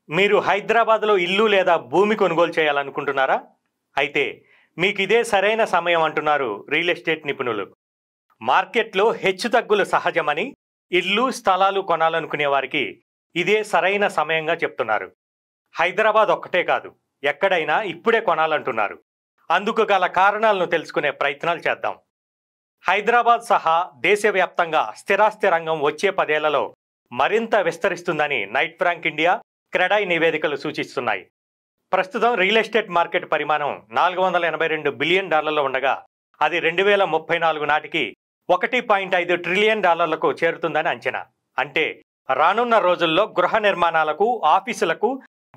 మీరు హైదరాబాద్లో ఇల్లు లేదా భూమి కొనుగోలు చేయాలనుకుంటున్నారా? అయితే మీకు ఇదే సరైన సమయం అంటున్నారు రియల్ ఎస్టేట్ నిపుణులు. మార్కెట్లో హెచ్చుతగ్గులు సహజమని, ఇల్లు స్థలాలు కొనాలనుకునే వారికి ఇదే సరైన సమయంగా చెప్తున్నారు. హైదరాబాద్ ఒక్కటే కాదు, ఎక్కడైనా ఇప్పుడే కొనాలంటున్నారు. అందుకు గల కారణాలను తెలుసుకునే ప్రయత్నాలు చేద్దాం. హైదరాబాద్ సహా దేశవ్యాప్తంగా స్థిరాస్తి రంగం వచ్చే 10 ఏళ్లలో మరింత విస్తరిస్తుందని నైట్ ఫ్రాంక్ ఇండియా, క్రెడాయ్ నివేదికలు సూచిస్తున్నాయి. ప్రస్తుతం రియల్ ఎస్టేట్ మార్కెట్ పరిమాణం $482 బిలియన్ ఉండగా అది 2034 నాటికి $1.5 ట్రిలియన్ చేరుతుందని అంచనా. అంటే రానున్న రోజుల్లో గృహ నిర్మాణాలకు, ఆఫీసులకు,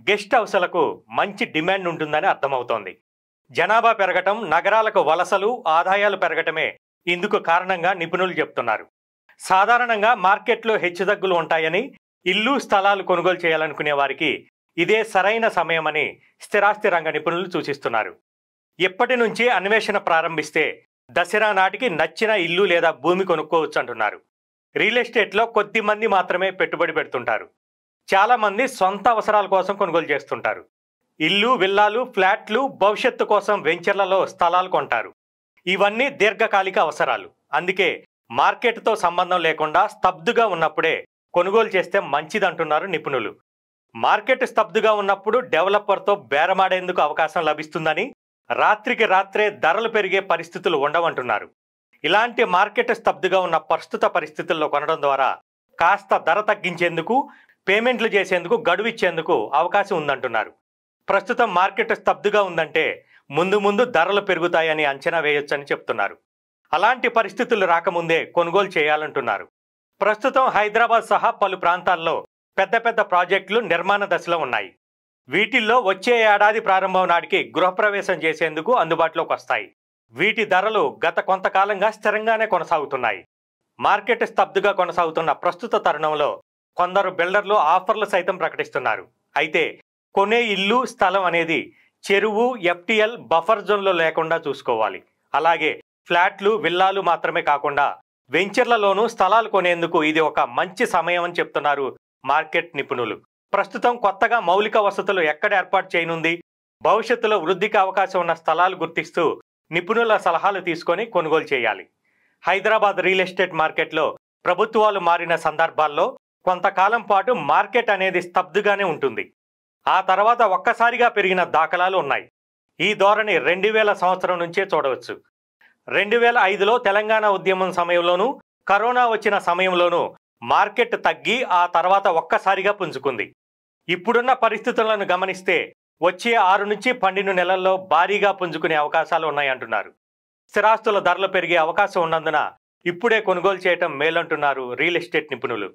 గెస్ట్ హౌస్లకు మంచి డిమాండ్ ఉంటుందని అర్థమవుతోంది. జనాభా పెరగటం, నగరాలకు వలసలు, ఆదాయాలు పెరగటమే ఇందుకు కారణంగా నిపుణులు చెప్తున్నారు. సాధారణంగా మార్కెట్లో హెచ్చుతగ్గులు ఉంటాయని, ఇల్లు స్థలాలు కొనుగోలు చేయాలనుకునే వారికి ఇదే సరైన సమయమని స్థిరాస్తి రంగ నిపుణులు సూచిస్తున్నారు. ఇప్పటి నుంచి అన్వేషణ ప్రారంభిస్తే దసరా నాటికి నచ్చిన ఇల్లు లేదా భూమి కొనుక్కోవచ్చు అంటున్నారు. రియల్ ఎస్టేట్లో కొద్ది మంది మాత్రమే పెట్టుబడి పెడుతుంటారు. చాలా మంది సొంత అవసరాల కోసం కొనుగోలు చేస్తుంటారు. ఇల్లు, విల్లాలు, ఫ్లాట్లు, భవిష్యత్తు కోసం వెంచర్లలో స్థలాలు కొంటారు. ఇవన్నీ దీర్ఘకాలిక అవసరాలు. అందుకే మార్కెట్తో సంబంధం లేకుండా స్తబ్దుగా ఉన్నప్పుడే కొనుగోలు చేస్తే మంచిదంటున్నారు నిపుణులు. మార్కెట్ స్తబ్దుగా ఉన్నప్పుడు డెవలపర్తో బేరమాడేందుకు అవకాశం లభిస్తుందని, రాత్రికి రాత్రే ధరలు పెరిగే పరిస్థితులు ఉండవంటున్నారు. ఇలాంటి మార్కెట్ స్తబ్దుగా ఉన్న ప్రస్తుత పరిస్థితుల్లో కొనడం ద్వారా కాస్త ధర తగ్గించేందుకు, పేమెంట్లు చేసేందుకు గడువు ఇచ్చేందుకు అవకాశం ఉందంటున్నారు. ప్రస్తుతం మార్కెట్ స్తబ్దుగా ఉందంటే ముందు ముందు ధరలు పెరుగుతాయని అంచనా వేయొచ్చని చెప్తున్నారు. అలాంటి పరిస్థితులు రాకముందే కొనుగోలు చేయాలంటున్నారు. ప్రస్తుతం హైదరాబాద్ సహా పలు ప్రాంతాల్లో పెద్ద పెద్ద ప్రాజెక్టులు నిర్మాణ దశలో ఉన్నాయి. వీటిల్లో వచ్చే ఏడాది ప్రారంభం నాటికి గృహప్రవేశం చేసేందుకు అందుబాటులోకి వస్తాయి. వీటి ధరలు గత కొంతకాలంగా స్థిరంగానే కొనసాగుతున్నాయి. మార్కెట్ స్తబ్దుగా కొనసాగుతున్న ప్రస్తుత తరుణంలో కొందరు బిల్డర్లు ఆఫర్లు సైతం ప్రకటిస్తున్నారు. అయితే కొనే ఇల్లు, స్థలం అనేది చెరువు, FTL బఫర్ జోన్లో లేకుండా చూసుకోవాలి. అలాగే ఫ్లాట్లు, విల్లాలు మాత్రమే కాకుండా వెంచర్లలోనూ స్థలాలు కొనేందుకు ఇది ఒక మంచి సమయం అని చెప్తున్నారు మార్కెట్ నిపుణులు. ప్రస్తుతం కొత్తగా మౌలిక వసతులు ఎక్కడ ఏర్పాటు చేయనుంది, భవిష్యత్తులో వృద్ధికి అవకాశం ఉన్న స్థలాలు గుర్తిస్తూ నిపుణుల సలహాలు తీసుకొని కొనుగోలు చేయాలి. హైదరాబాద్ రియల్ ఎస్టేట్ మార్కెట్లో ప్రభుత్వాలు మారిన సందర్భాల్లో కొంతకాలం పాటు మార్కెట్ అనేది స్తబ్దుగానే ఉంటుంది. ఆ తర్వాత ఒక్కసారిగా పెరిగిన దాఖలాలు ఉన్నాయి. ఈ ధోరణి 2000 సంవత్సరం నుంచే చూడవచ్చు. 2005లో తెలంగాణ ఉద్యమం సమయంలోనూ, కరోనా వచ్చిన సమయంలోనూ మార్కెట్ తగ్గి ఆ తర్వాత ఒక్కసారిగా పుంజుకుంది. ఇప్పుడున్న పరిస్థితులను గమనిస్తే వచ్చే 6 నుంచి 12 నెలల్లో భారీగా పుంజుకునే అవకాశాలు ఉన్నాయంటున్నారు. స్థిరాస్తుల ధరలు పెరిగే అవకాశం ఉన్నందున ఇప్పుడే కొనుగోలు చేయటం మేలంటున్నారు రియల్ ఎస్టేట్ నిపుణులు.